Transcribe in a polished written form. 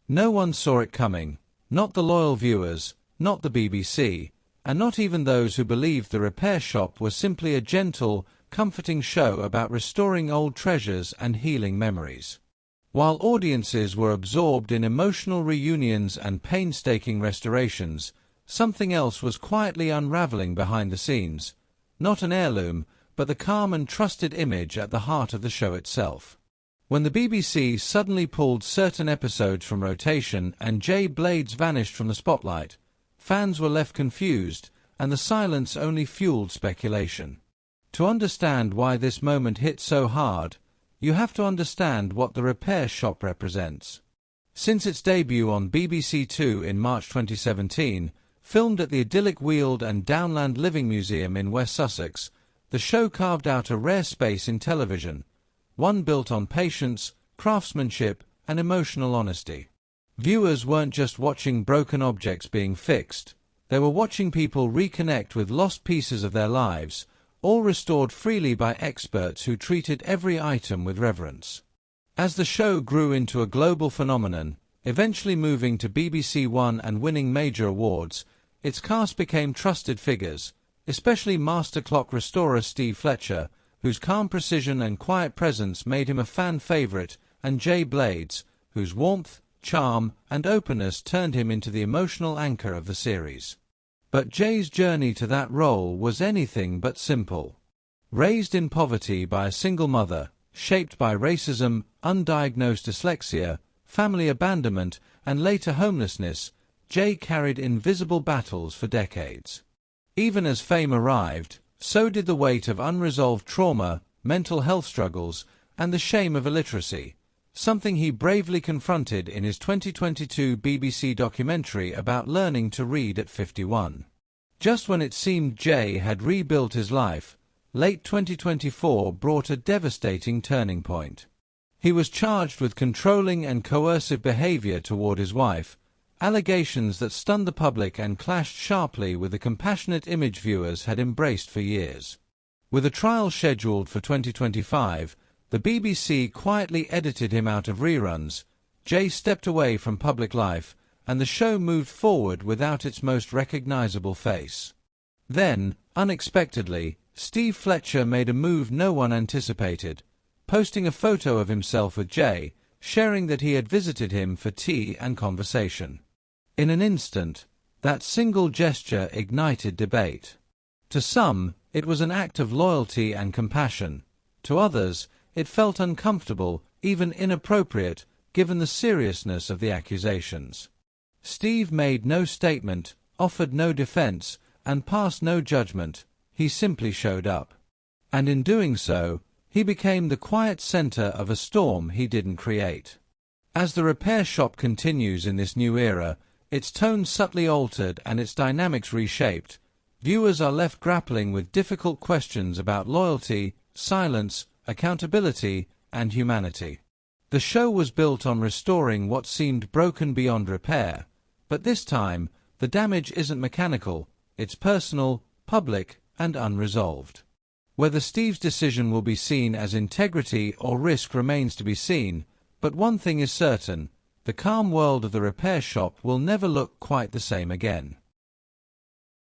No one saw it coming, not the loyal viewers, not the BBC, and not even those who believed the repair shop was simply a gentle, comforting show about restoring old treasures and healing memories. While audiences were absorbed in emotional reunions and painstaking restorations, something else was quietly unraveling behind the scenes, not an heirloom, but the calm and trusted image at the heart of the show itself. When the BBC suddenly pulled certain episodes from rotation and Jay Blades vanished from the spotlight, fans were left confused, and the silence only fueled speculation. To understand why this moment hit so hard, you have to understand what the repair shop represents. Since its debut on BBC Two in March 2017, filmed at the idyllic Weald and Downland Living Museum in West Sussex, the show carved out a rare space in television, one built on patience, craftsmanship, and emotional honesty. Viewers weren't just watching broken objects being fixed, they were watching people reconnect with lost pieces of their lives, all restored freely by experts who treated every item with reverence. As the show grew into a global phenomenon, eventually moving to BBC One and winning major awards, its cast became trusted figures, especially master clock restorer Steve Fletcher, whose calm precision and quiet presence made him a fan favorite, and Jay Blades, whose warmth, charm, and openness turned him into the emotional anchor of the series. But Jay's journey to that role was anything but simple. Raised in poverty by a single mother, shaped by racism, undiagnosed dyslexia, family abandonment, and later homelessness, Jay carried invisible battles for decades. Even as fame arrived, so did the weight of unresolved trauma, mental health struggles, and the shame of illiteracy, something he bravely confronted in his 2022 BBC documentary about learning to read at 51. Just when it seemed Jay had rebuilt his life, late 2024 brought a devastating turning point. He was charged with controlling and coercive behavior toward his wife, allegations that stunned the public and clashed sharply with the compassionate image viewers had embraced for years. With a trial scheduled for 2025, the BBC quietly edited him out of reruns, Jay stepped away from public life, and the show moved forward without its most recognizable face. Then, unexpectedly, Steve Fletcher made a move no one anticipated, posting a photo of himself with Jay, sharing that he had visited him for tea and conversation. In an instant, that single gesture ignited debate. To some, it was an act of loyalty and compassion. To others, it felt uncomfortable, even inappropriate, given the seriousness of the accusations. Steve made no statement, offered no defense, and passed no judgment. He simply showed up. And in doing so, he became the quiet center of a storm he didn't create. As the repair shop continues in this new era, its tone subtly altered and its dynamics reshaped, viewers are left grappling with difficult questions about loyalty, silence, accountability, and humanity. The show was built on restoring what seemed broken beyond repair, but this time, the damage isn't mechanical, it's personal, public, and unresolved. Whether Steve's decision will be seen as integrity or risk remains to be seen, but one thing is certain, the calm world of the repair shop will never look quite the same again.